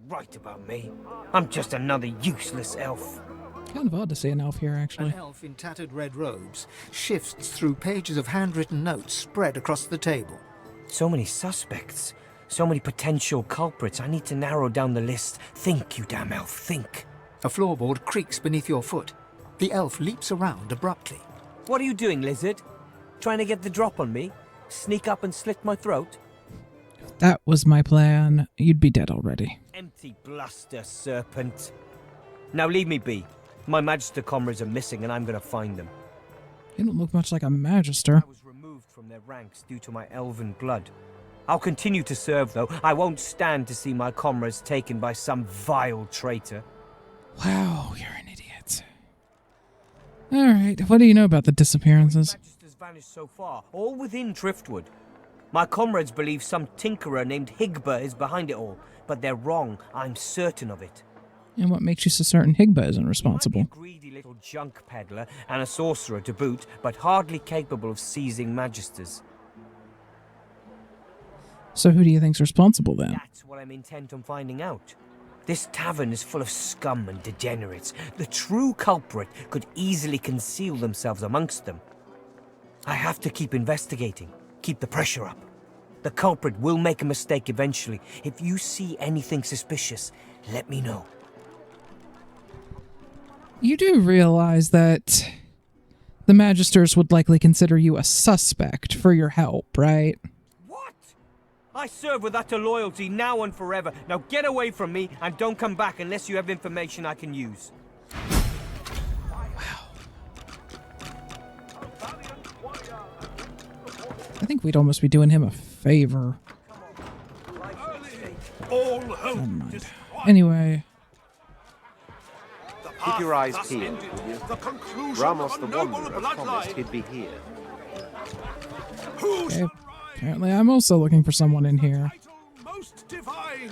Right about me. I'm just another useless elf. Kind of odd to see an elf here, actually. An elf in tattered red robes shifts through pages of handwritten notes spread across the table. So many suspects. So many potential culprits. I need to narrow down the list. Think, you damn elf, think. A floorboard creaks beneath your foot. The elf leaps around abruptly. What are you doing, lizard? Trying to get the drop on me? Sneak up and slit my throat? That was my plan. You'd be dead already. Empty bluster, serpent. Now leave me be. My Magister comrades are missing and I'm gonna find them. You don't look much like a Magister. I was removed from their ranks due to my elven blood. I'll continue to serve, though. I won't stand to see my comrades taken by some vile traitor. Wow, you're an idiot. Alright, what do you know about the disappearances? Magisters vanished so far, all within Driftwood. My comrades believe some tinkerer named Higba is behind it all, but they're wrong. I'm certain of it. And what makes you so certain Higba isn't responsible? He might be a greedy little junk peddler and a sorcerer to boot, but hardly capable of seizing Magisters. So who do you think's responsible then? That's what I'm intent on finding out. This tavern is full of scum and degenerates. The true culprit could easily conceal themselves amongst them. I have to keep investigating, keep the pressure up. The culprit will make a mistake eventually. If you see anything suspicious, let me know. You do realize that the Magisters would likely consider you a suspect for your help, right? What? I serve with utter loyalty now and forever. Now get away from me and don't come back unless you have information I can use. Wow. I think we'd almost be doing him a favor. Never mind. Anyway. Keep your eyes peeled, will you? Ramos the Wanderer promised he'd be here. Okay. Apparently I'm also looking for someone in here. Most divine.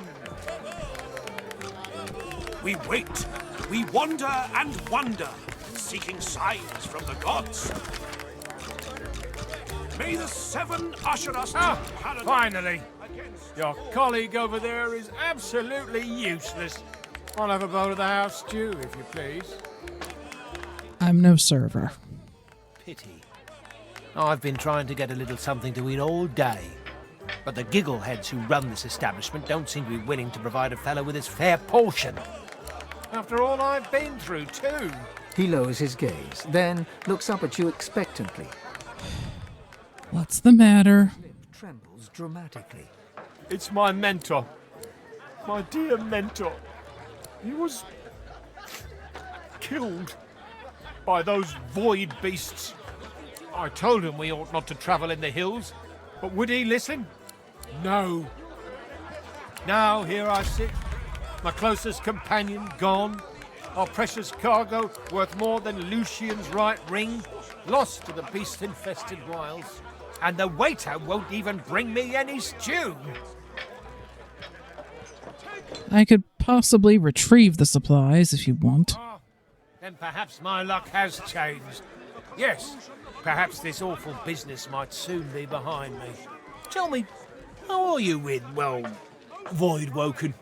We wait, we wander and wonder, seeking signs from the gods. May the seven usher us to paradise. Finally! Your colleague over there is absolutely useless. I'll have a bowl of the house stew, if you please. I'm no server. Pity. I've been trying to get a little something to eat all day. But the giggleheads who run this establishment don't seem to be willing to provide a fellow with his fair portion. After all I've been through, too. He lowers his gaze, then looks up at you expectantly. What's the matter? His lip trembles dramatically. It's my mentor. My dear mentor. He was killed by those void beasts. I told him we ought not to travel in the hills, but would he listen? No. Now here I sit, my closest companion gone, our precious cargo worth more than Lucian's right ring, lost to the beast-infested wilds, and the waiter won't even bring me any stew. I could possibly retrieve the supplies if you want. Ah, then perhaps my luck has changed. Yes, perhaps this awful business might soon be behind me. Tell me, how are you with, well, Void Woken?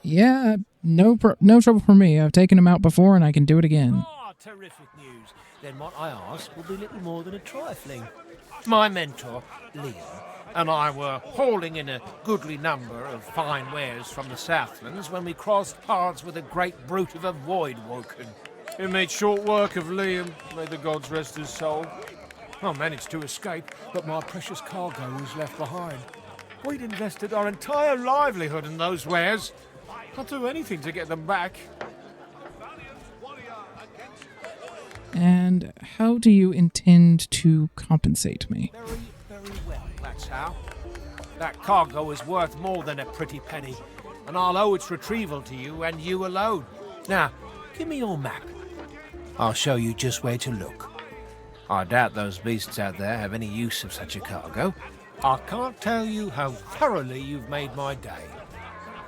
Yeah, no trouble for me. I've taken him out before and I can do it again. Ah, terrific news. Then what I ask will be little more than a trifling. My mentor, Liam, and I were hauling in a goodly number of fine wares from the Southlands when we crossed paths with a great brute of a Void Woken. It made short work of Liam, may the gods rest his soul. I managed to escape, but my precious cargo was left behind. We'd invested our entire livelihood in those wares. I'll do anything to get them back. And how do you intend to compensate me? Very, very well, that's how. That cargo is worth more than a pretty penny, and I'll owe its retrieval to you and you alone. Now, give me your map. I'll show you just where to look. I doubt those beasts out there have any use of such a cargo. I can't tell you how thoroughly you've made my day.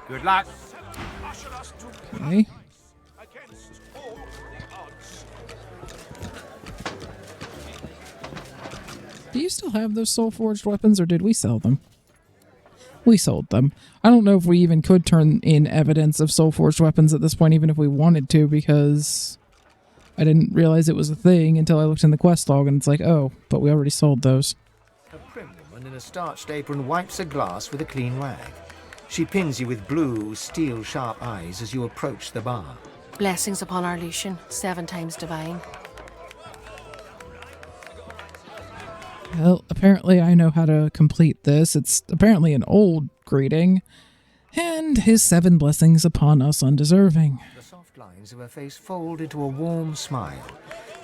Good luck. Okay. Do you still have those soul-forged weapons, or did we sell them? We sold them. I don't know if we even could turn in evidence of soul-forged weapons at this point, even if we wanted to, because I didn't realize it was a thing until I looked in the quest log, and it's like, oh, but we already sold those. A prim woman in a starched apron wipes a glass with a clean rag. She pins you with blue, steel-sharp eyes as you approach the bar. Blessings upon our Lucian, 7 times divine. Well, apparently I know how to complete this. It's apparently an old greeting. And his 7 blessings upon us undeserving. The soft lines of her face fold into a warm smile.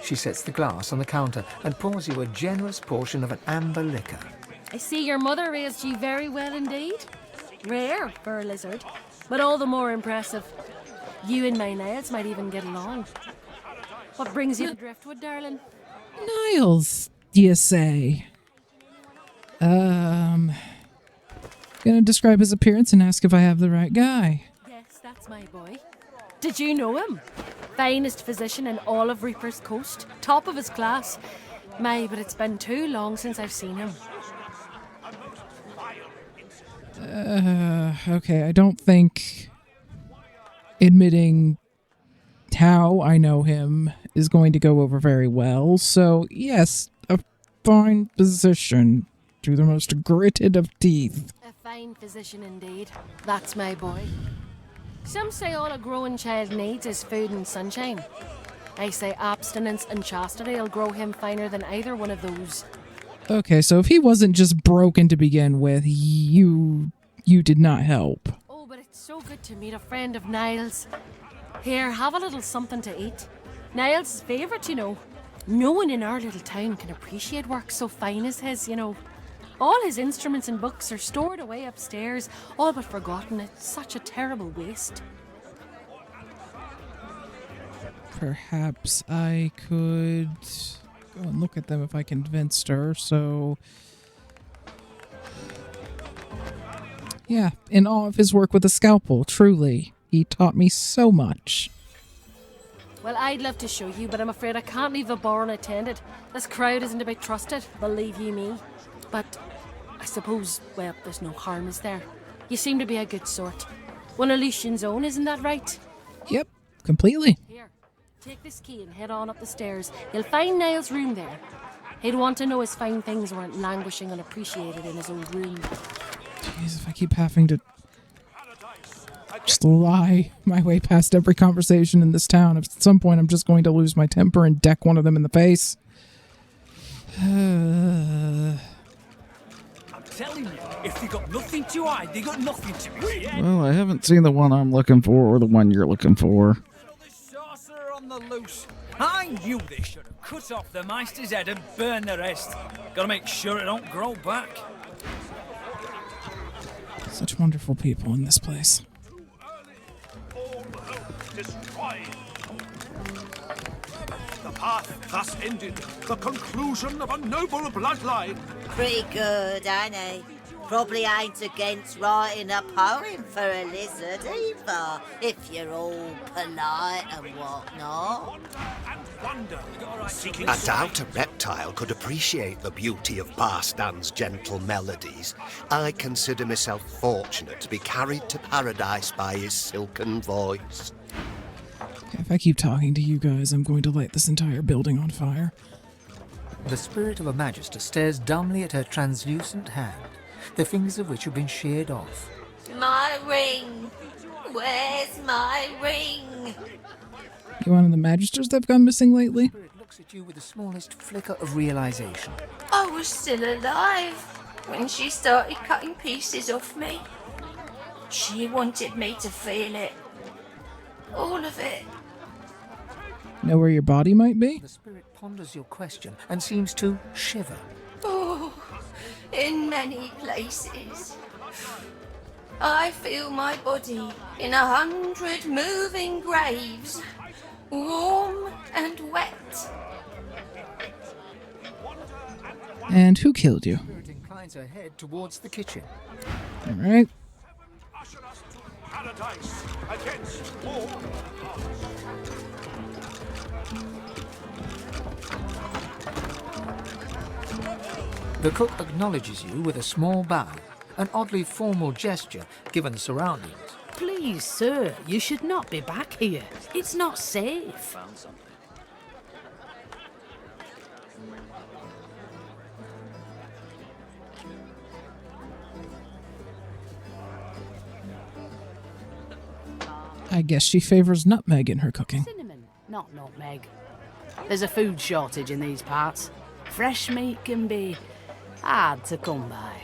She sets the glass on the counter and pours you a generous portion of an amber liquor. I see your mother raised you very well indeed. Rare for a lizard, but all the more impressive. You and my Niles might even get along. What brings you to Driftwood, darling? Niles, you say? Gonna describe his appearance and ask if I have the right guy. Yes, that's my boy. Did you know him? Finest physician in all of Reaper's Coast. Top of his class. My, but it's been too long since I've seen him. Okay, I don't think admitting how I know him is going to go over very well. So, yes, a fine physician to the most gritted of teeth. A fine physician indeed. That's my boy. Some say all a growing child needs is food and sunshine. I say abstinence and chastity will grow him finer than either one of those. Okay, so if he wasn't just broken to begin with, you did not help. Oh, but it's so good to meet a friend of Niles. Here, have a little something to eat. Niles' favourite, you know. No one in our little town can appreciate work so fine as his, you know. All his instruments and books are stored away upstairs, all but forgotten. It's such a terrible waste. Perhaps I could go and look at them if I convinced her, so... Yeah, in awe of his work with the scalpel, truly. He taught me so much. Well, I'd love to show you, but I'm afraid I can't leave the bar unattended. This crowd isn't to be trusted, believe you me. But I suppose, well, there's no harm, is there? You seem to be a good sort. One of Lucian's own, isn't that right? Yep, completely. Here, take this key and head on up the stairs. You'll find Niles' room there. He'd want to know his fine things weren't languishing unappreciated in his old room. Jeez, if I keep having to just lie my way past every conversation in this town, at some point I'm just going to lose my temper and deck one of them in the face. I'm telling you, if they got nothing to hide, they got nothing to fear. Well, I haven't seen the one I'm looking for or the one you're looking for. The sorcerer on the loose. I knew they should have cut off the Meister's head and burned the rest. Gotta make sure it don't grow back. Such wonderful people in this place. Destroyed. The path thus ended, the conclusion of a noble bloodline. Pretty good, ain't he? Probably ain't against writing a poem for a lizard either, if you're all polite and whatnot. Seeking I doubt a reptile could appreciate the beauty of Barstan's gentle melodies. I consider myself fortunate to be carried to paradise by his silken voice. If I keep talking to you guys, I'm going to light this entire building on fire. The spirit of a magister stares dumbly at her translucent hand, the fingers of which have been sheared off. My ring! Where's my ring? You one of the magisters that have gone missing lately? The spirit looks at you with the smallest flicker of realization. I was still alive when she started cutting pieces off me. She wanted me to feel it. All of it. Know where your body might be? The spirit ponders your question and seems to shiver. Oh, in many places. I feel my body in 100 moving graves, warm and wet. And who killed you? The spirit inclines her head towards the kitchen. All right. Paradise against all. The cook acknowledges you with a small bow, an oddly formal gesture given the surroundings. Please, sir, you should not be back here. It's not safe. I guess she favors nutmeg in her cooking. Cinnamon, not nutmeg. There's a food shortage in these parts. Fresh meat can be hard to come by.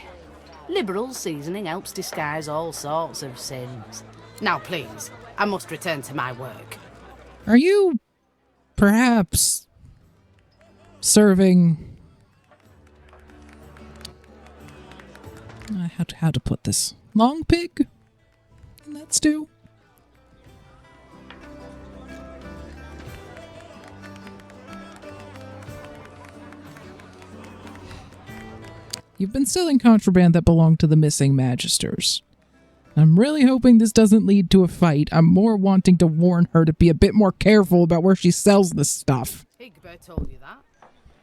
Liberal seasoning helps disguise all sorts of sins. Now, please, I must return to my work. Are you perhaps serving... how to put this? Long pig in that stew? You've been selling contraband that belonged to the missing magisters. I'm really hoping this doesn't lead to a fight. I'm more wanting to warn her to be a bit more careful about where she sells this stuff. Higbert told you that.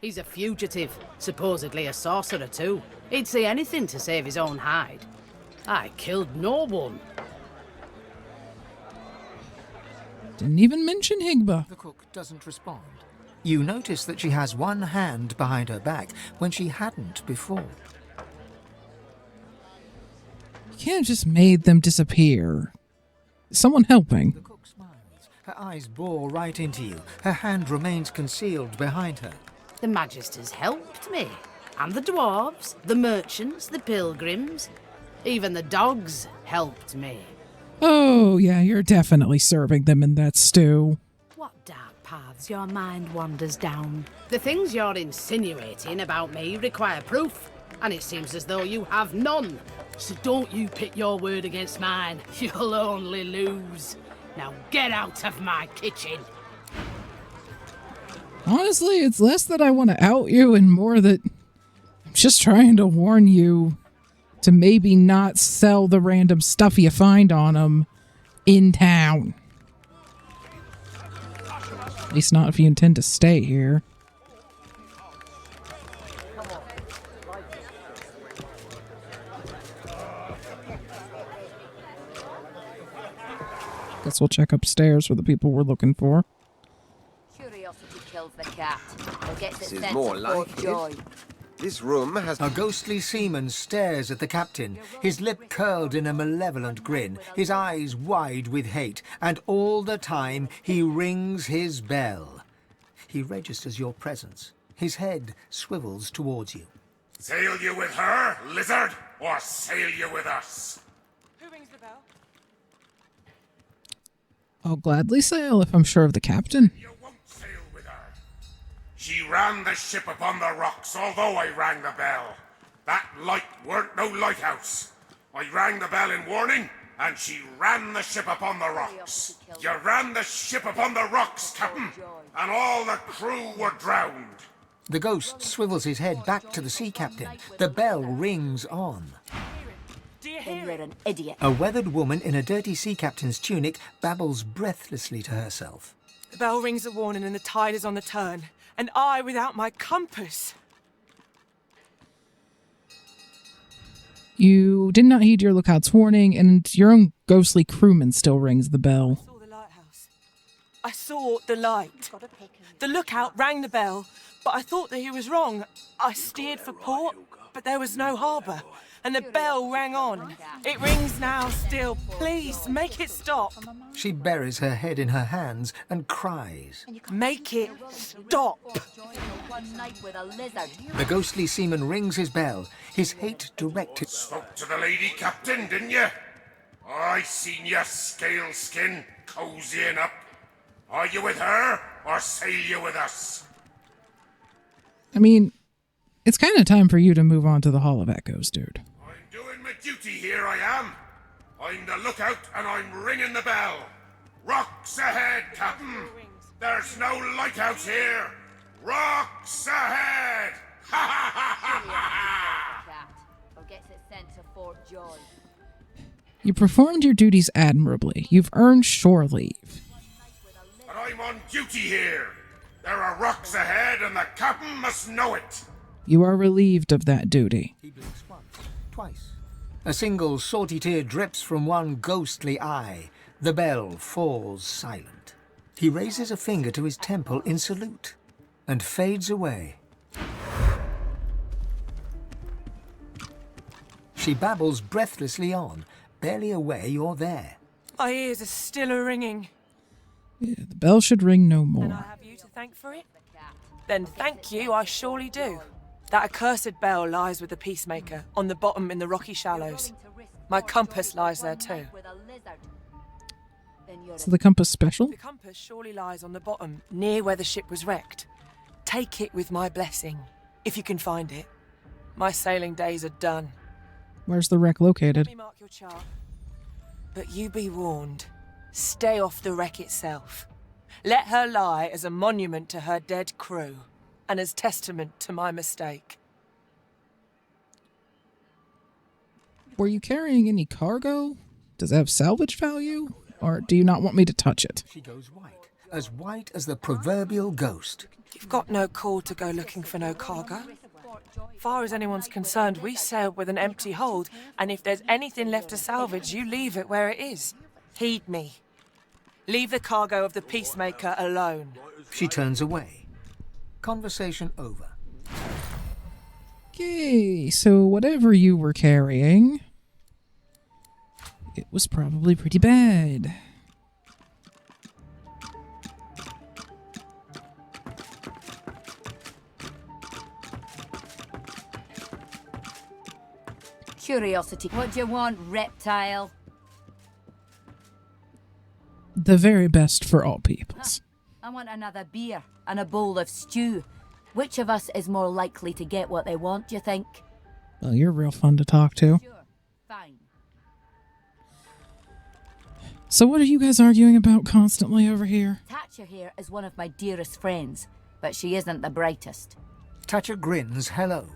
He's a fugitive, supposedly a sorcerer too. He'd say anything to save his own hide. I killed no one. Didn't even mention Higba. The cook doesn't respond. You notice that she has one hand behind her back when she hadn't before. You can't have just made them disappear. Is someone helping? The cook smiles. Her eyes bore right into you. Her hand remains concealed behind her. The magisters helped me. And the dwarves, the merchants, the pilgrims. Even the dogs helped me. Oh, yeah, you're definitely serving them in that stew. What dark paths your mind wanders down. The things you're insinuating about me require proof, and it seems as though you have none. So don't you pit your word against mine. You'll only lose. Now get out of my kitchen. Honestly, it's less that I want to out you and more that I'm just trying to warn you to maybe not sell the random stuff you find on them in town. At least not if you intend to stay here. Guess we'll check upstairs for the people we're looking for. Curiosity kills the cat. Or gets This it is sent more to like Fort Joy. it. This room has... A ghostly seaman stares at the captain, his lip curled in a malevolent grin, his eyes wide with hate, and all the time he rings his bell. He registers your presence. His head swivels towards you. Sail you with her, lizard, or sail you with us? Who rings the bell? I'll gladly sail if I'm sure of the captain. You won't sail with her. She ran the ship upon the rocks, although I rang the bell. That light weren't no lighthouse. I rang the bell in warning, and she ran the ship upon the rocks. You ran the ship upon the rocks, Captain, and all the crew were drowned. The ghost swivels his head back to the sea captain. The bell rings on. Then you're an idiot. A weathered woman in a dirty sea captain's tunic babbles breathlessly to herself. The bell rings a warning and the tide is on the turn. And I without my compass. You did not heed your lookout's warning, and your own ghostly crewman still rings the bell. I saw the lighthouse. I saw the light. The lookout rang the bell, but I thought that he was wrong. I steered for port, but there was no harbour. And the bell rang on. It rings now still. Please, make it stop. She buries her head in her hands and cries. Make it stop. The ghostly seaman rings his bell, his hate directed... Spoke to the lady captain, didn't you? I seen you, scale skin, cozying up. Are you with her, or sail you with us? I mean, it's kind of time for you to move on to the Hall of Echoes, dude. I'm doing my duty here, I am. I'm the lookout, and I'm ringing the bell. Rocks ahead, Captain. There's no lighthouse here. Rocks ahead! Ha ha ha ha ha! Or gets it sent to Fort Joy. You performed your duties admirably. You've earned shore leave. But I'm on duty here. There are rocks ahead, and the captain must know it. You are relieved of that duty. He blinks once, twice. A single salty tear drips from one ghostly eye. The bell falls silent. He raises a finger to his temple in salute and fades away. She babbles breathlessly on, barely aware you're there. My ears are still a-ringing. Yeah, the bell should ring no And I more. have you to thank for it? Then thank you, I surely do. That accursed bell lies with the Peacemaker, on the bottom in the rocky shallows. My compass lies there too. So the compass special? The compass surely lies on the bottom, near where the ship was wrecked. Take it with my blessing, if you can find it. My sailing days are done. Where's the wreck located? Let me mark your chart. But you be warned. Stay off the wreck itself. Let her lie as a monument to her dead crew, and as testament to my mistake. Were you carrying any cargo? Does it have salvage value? Or do you not want me to touch it? She goes white as the proverbial ghost. You've got no call to go looking for no cargo. Far as anyone's concerned, we sailed with an empty hold, and if there's anything left to salvage, you leave it where it is. Heed me. Leave the cargo of the Peacemaker alone. She turns away. Conversation over. Okay, so whatever you were carrying, it was probably pretty bad. Curiosity. What do you want, reptile? The very best for all peoples. I want another beer and a bowl of stew. Which of us is more likely to get what they want, do you think? Well, you're real fun to talk to. Fine. So what are you guys arguing about constantly over here? Thatcher here is one of my dearest friends, but she isn't the brightest. Thatcher grins hello.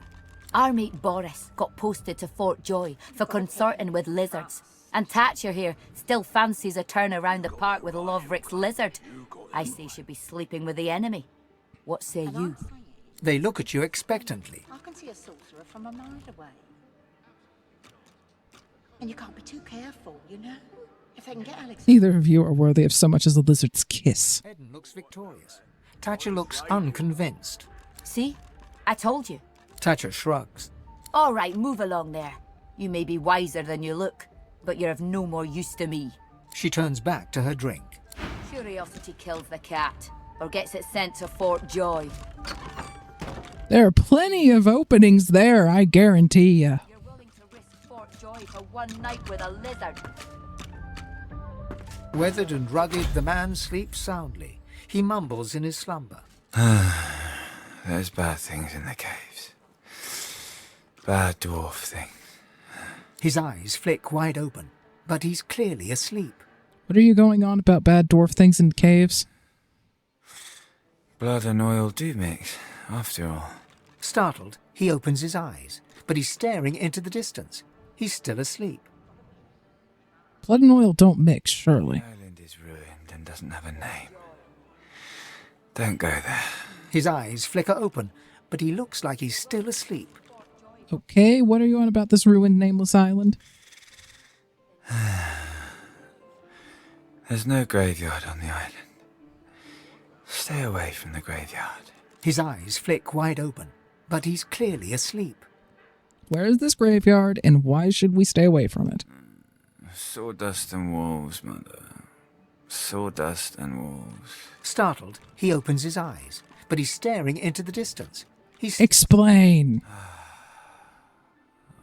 Our mate Boris got posted to Fort Joy for consorting with lizards. And Thatcher here still fancies a turn around the park with Loverick's lizard. I say she'd be sleeping with the enemy. What say you? They look at you expectantly. I can see a sorcerer from a mile away. And you can't be too careful, you know? If they can get Alex... Neither of you are worthy of so much as a lizard's kiss. Eden looks victorious. Thatcher looks unconvinced. See? I told you. Thatcher shrugs. All right, move along there. You may be wiser than you look, but you're of no more use to me. She turns back to her drink. Curiosity kills the cat, or gets it sent to Fort Joy. There are plenty of openings there, I guarantee you. You're willing to risk Fort Joy for one night with a lizard. Weathered and rugged, the man sleeps soundly. He mumbles in his slumber. There's bad things in the caves. Bad dwarf thing. His eyes flick wide open, but he's clearly asleep. What are you going on about bad dwarf things in caves? Blood and oil do mix, after all. Startled, he opens his eyes, but he's staring into the distance. He's still asleep. Blood and oil don't mix, surely. The island is ruined and doesn't have a name. Don't go there. His eyes flicker open, but he looks like he's still asleep. Okay, what are you on about this ruined nameless island? There's no graveyard on the island. Stay away from the graveyard. His eyes flick wide open, but he's clearly asleep. Where is this graveyard, and why should we stay away from it? Sawdust and wolves, mother. Sawdust and wolves. Startled, he opens his eyes, but he's staring into the distance. Explain.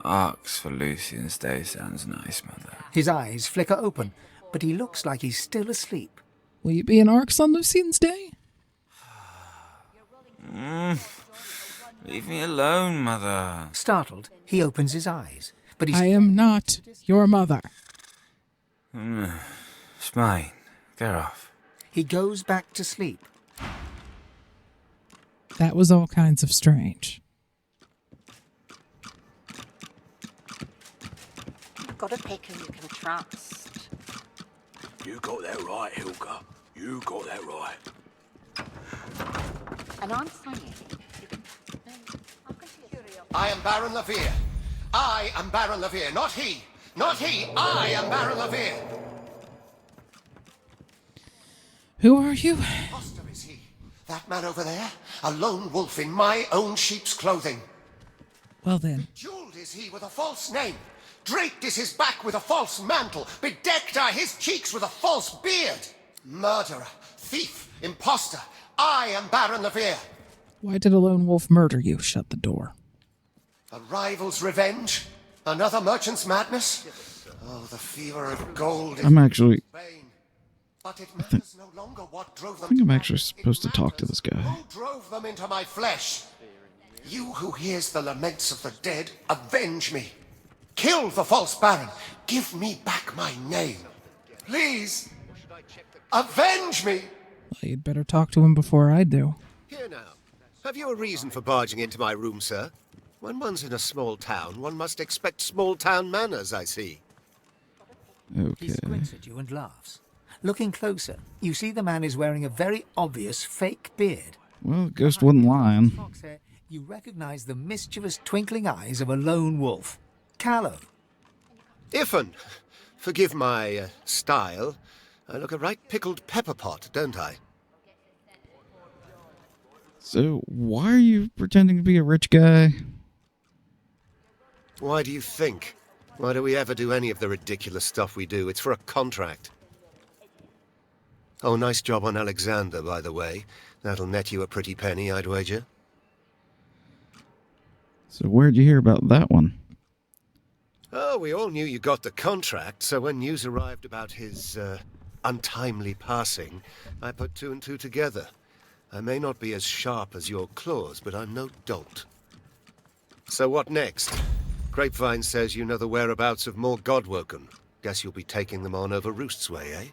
Arcs for Lucian's Day sounds nice, mother. His eyes flicker open, but he looks like he's still asleep. Will you be in Arcs on Lucian's Day? Leave me alone, mother. Startled, he opens his eyes, but he's... I am not your mother. It's mine. Get off. He goes back to sleep. That was all kinds of strange. You've got a picker you can trust. You got that right, Hilga. You got that right. And I'm saying... I can see I am Baron Levere. I am Baron Levere, not he. Not he. I am Baron Levere. Who are you? Foster is he. That man over there, a lone wolf in my own sheep's clothing. Well then. Jeweled is he with a false name. Draped is his back with a false mantle. Bedecked are his cheeks with a false beard. Murderer, thief, imposter. I am Baron Levere. Why did a lone wolf murder you? Shut the door. A rival's revenge? Another merchant's madness? Oh, the fever of gold. I'm actually... But it matters no longer what drove them. I think I'm actually supposed to talk to this guy. Who drove them into my flesh? You who hears the laments of the dead, avenge me. Kill the false baron. Give me back my name. Please. Avenge me. Well, you'd better talk to him before I do. Here now. Have you a reason for barging into my room, sir? When one's in a small town, one must expect small town manners, I see. He squints at you and laughs. Looking closer, you see the man is wearing a very obvious fake beard. Well, Ghost wasn't lying. Fox hair, you recognize the mischievous twinkling eyes of a lone wolf. Callow. Iffin, forgive my style. I look a right pickled pepper pot, don't I? So, why are you pretending to be a rich guy? Why do you think? Why do we ever do any of the ridiculous stuff we do? It's for a contract. Oh, nice job on Alexander, by the way. That'll net you a pretty penny, I'd wager. So where'd you hear about that one? Oh, we all knew you got the contract, so when news arrived about his, untimely passing, I put two and two together. I may not be as sharp as your claws, but I'm no dolt. So what next? Grapevine says you know the whereabouts of more Godwoken. Guess you'll be taking them on over Roost's way, eh?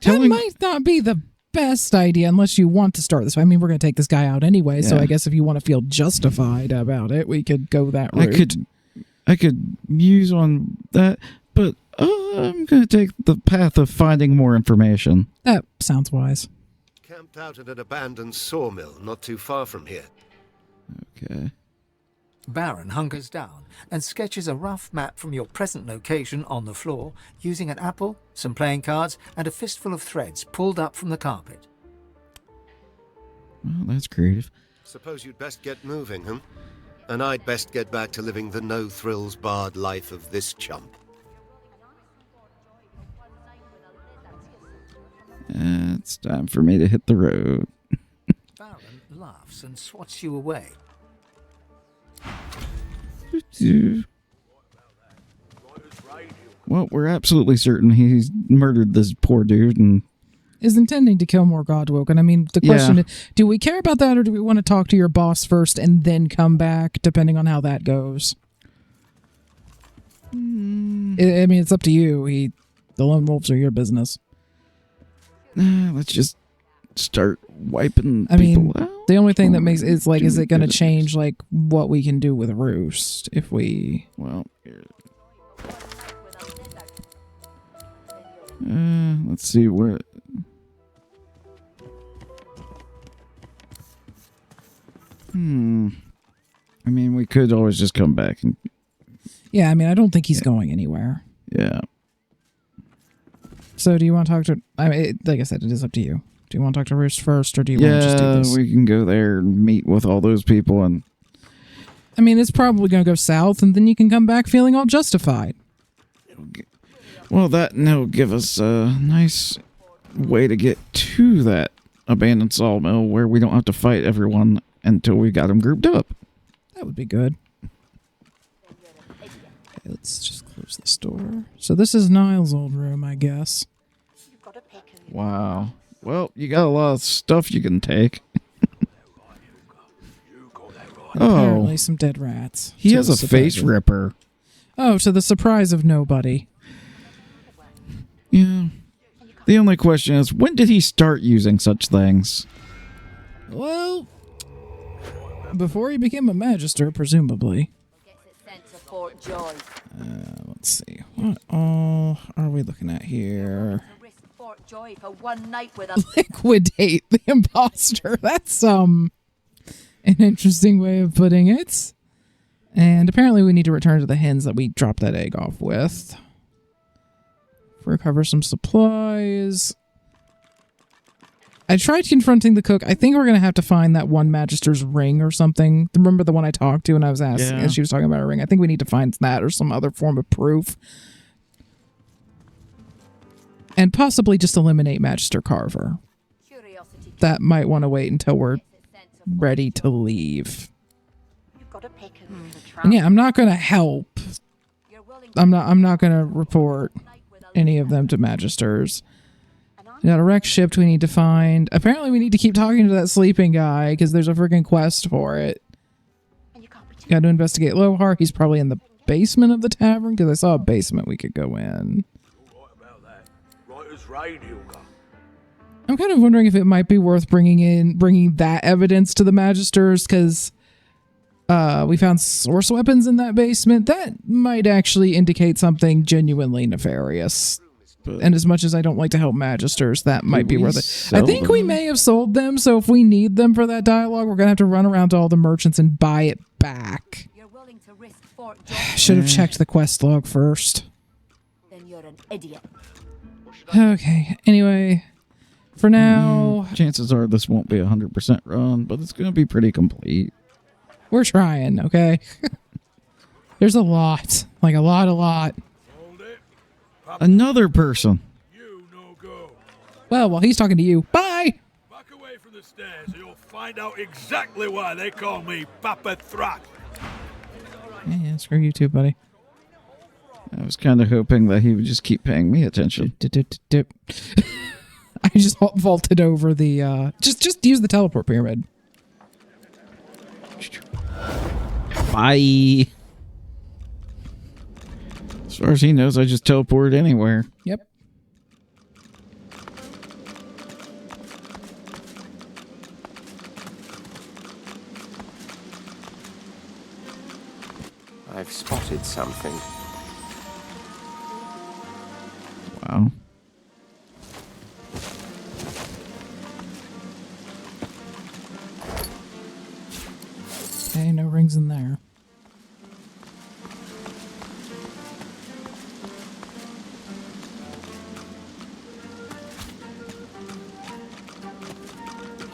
That might not be the best idea unless you want to start this way. I mean, we're going to take this guy out anyway, so I guess if you want to feel justified about it, we could go that route. I could muse on that, but I'm going to take the path of finding more information. That sounds wise. Camped out at an abandoned sawmill not too far from here. Okay. Baron hunkers down and sketches a rough map from your present location on the floor using an apple, some playing cards, and a fistful of threads pulled up from the carpet. Well, that's creative. Suppose you'd best get moving, huh? And I'd best get back to living the no-thrills barred life of this chump. It's time for me to hit the road. Baron laughs and swats you away. Well, we're absolutely certain he's murdered this poor dude and is intending to kill more Godwoken. I mean, the question is, do we care about that, or do we want to talk to your boss first and then come back, depending on how that goes? I mean, it's up to you. The lone wolves are your business. Let's just start wiping I mean, people out. the only thing that makes is like, is it going to change like what we can do with Roost if we? Well, let's see where. I mean, we could always just come back and. Yeah, I mean, I don't think he's going anywhere. Yeah. So, do you want to talk to? I mean, like I said, it is up to you. Do you want to talk to Roost first, or do you want to just do this? Yeah, we can go there and meet with all those people, and. I mean, it's probably going to go south, and then you can come back feeling all justified. Well, that'll give us a nice way to get to that abandoned sawmill where we don't have to fight everyone until we got them grouped up. That would be good. Okay, let's just close this door. So this is Niall's old room, I guess. Wow. Well, you got a lot of stuff you can take. Apparently some dead rats. He has a face ripper. Oh, to the surprise of nobody. Yeah. The only question is, when did he start using such things? Well, before he became a magister, presumably. Let's see. What all are we looking at here? Joy for one night with a liquidate the imposter. That's an interesting way of putting it. And apparently we need to return to the hens that we dropped that egg off with. Recover some supplies. I tried confronting the cook. I think we're going to have to find that one Magister's ring or something. Remember the one I talked to and I was asking, and she was talking about a ring? I think we need to find that or some other form of proof. And possibly just eliminate Magister Carver. That might want to wait until we're ready to leave. And yeah, I'm not going to help. I'm not going to report any of them to Magisters. We got a wreck ship we need to find. Apparently we need to keep talking to that sleeping guy because there's a freaking quest for it. Got to investigate Lohar. He's probably in the basement of the tavern because I saw a basement we could go in. I'm kind of wondering if it might be worth bringing that evidence to the Magisters because we found source weapons in that basement. That might actually indicate something genuinely nefarious. And as much as I don't like to help Magisters, that might be worth it. I think we may have sold them, so if we need them for that dialogue, we're going to have to run around to all the merchants and buy it back. Should have checked the quest log first. Then you're an idiot. Okay, anyway, for now... Chances are this won't be 100% run, but it's going to be pretty complete. We're trying, okay? There's a lot. Like a lot. Another person. Well, while he's talking to you, bye! Back away from the stairs and you'll find out exactly why they call me Papa Thrak. Yeah, screw you too, buddy. I was kind of hoping that he would just keep paying me attention. I just vaulted over the, just use the teleport pyramid. Bye. As far as he knows, I just teleport anywhere. Yep. I've spotted something. Wow. Okay, no rings in there.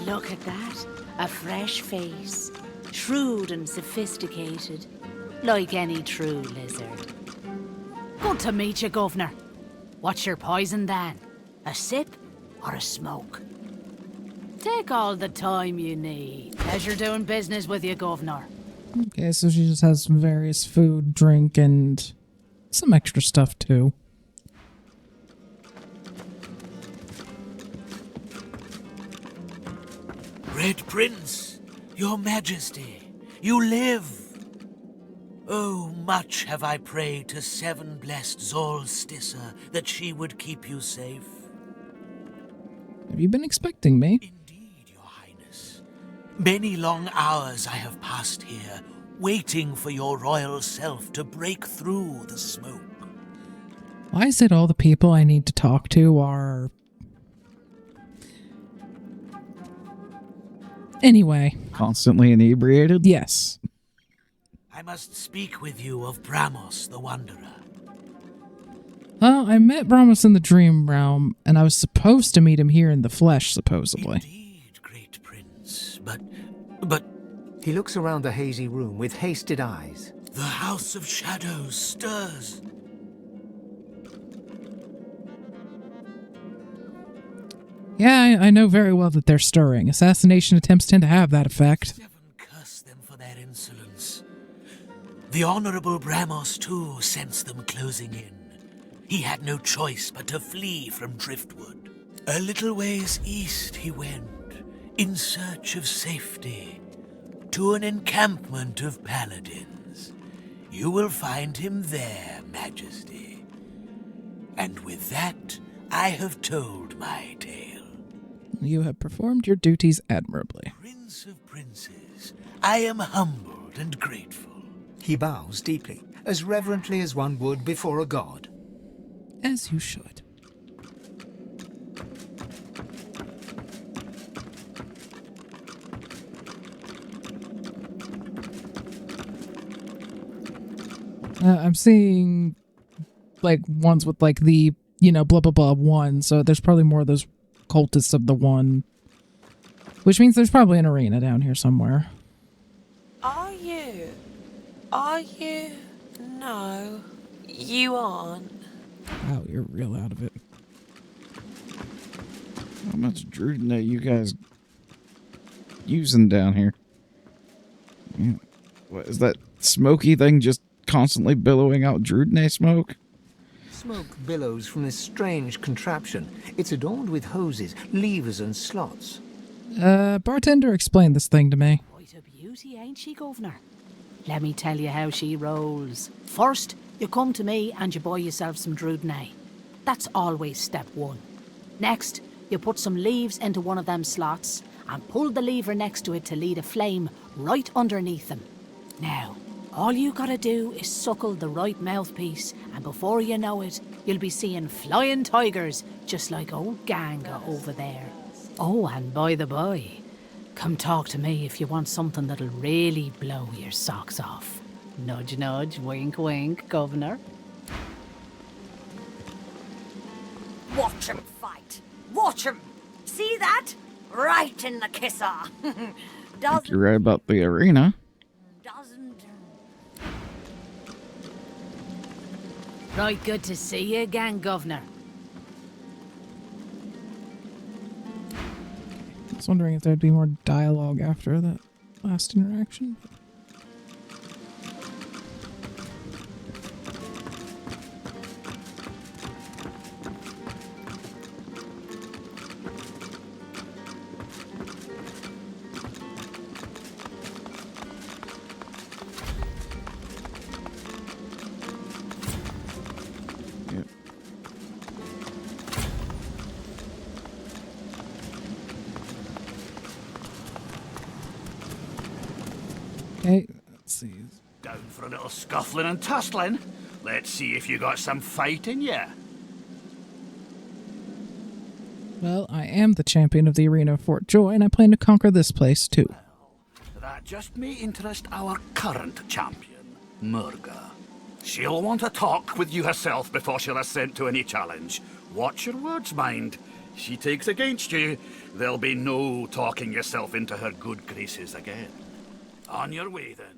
Look at that. A fresh face. Shrewd and sophisticated. Like any true lizard. Good to meet you, Governor. What's your poison, then? A sip or a smoke? Take all the time you need. Pleasure doing business with you, Governor. Okay, so she just has some various food, drink, and some extra stuff, too. Red Prince, your majesty, you live. Oh, much have I prayed to Seven Blessed Zolstissa that she would keep you safe. Have you been expecting me? Indeed, your highness. Many long hours I have passed here, waiting for your royal self to break through the smoke. Why is it all the people I need to talk to are... Anyway. Constantly inebriated? Yes. I must speak with you of Bramos the Wanderer. Well, I met Bramos in the dream realm, and I was supposed to meet him here in the flesh, supposedly. Indeed, great prince, but... He looks around the hazy room with hasted eyes. The House of Shadows stirs. Yeah, I know very well that they're stirring. Assassination attempts tend to have that effect. Curse them for their insolence. The Honorable Bramos, too, sensed them closing in. He had no choice but to flee from Driftwood. A little ways east he went, in search of safety, to an encampment of paladins. You will find him there, Majesty. And with that, I have told my tale. You have performed your duties admirably. Prince of Princes, I am humbled and grateful. He bows deeply, as reverently as one would before a god. As you should. I'm seeing like ones with like the, you know, blah blah blah one, so there's probably more of those cultists of the one. Which means there's probably an arena down here somewhere. Are you? Are you? No, you aren't. Wow, you're real out of it. How much Druidnate you guys using down here? Yeah. What is that smoky thing just constantly billowing out Druidnate smoke? Smoke billows from this strange contraption. It's adorned with hoses, levers and slots. Bartender explained this thing to me. Quite a beauty, ain't she, Governor? Let me tell you how she rolls. First, you come to me and you buy yourself some Druidnate. That's always step one. Next, you put some leaves into one of them slots and pull the lever next to it to lead a flame right underneath them. Now, all you gotta do is suckle the right mouthpiece, and before you know it, you'll be seeing flying tigers just like old Ganga over there. Oh, and by the by, come talk to me if you want something that'll really blow your socks off. Nudge, nudge, wink, wink, Governor. Watch him fight. Watch him. See that? Right in the kisser. You're right about the arena. Right, good to see you again, Governor. I was wondering if there'd be more dialogue after that last interaction. Okay, let's see. Down for a little scuffling and tussling. Let's see if you got some fight in you. Well, I am the champion of the arena of Fort Joy, and I plan to conquer this place too. That just may interest our current champion, Murga. She'll want to talk with you herself before she'll assent to any challenge. Watch your words, mind. She takes against you, there'll be no talking yourself into her good graces again. On your way, then.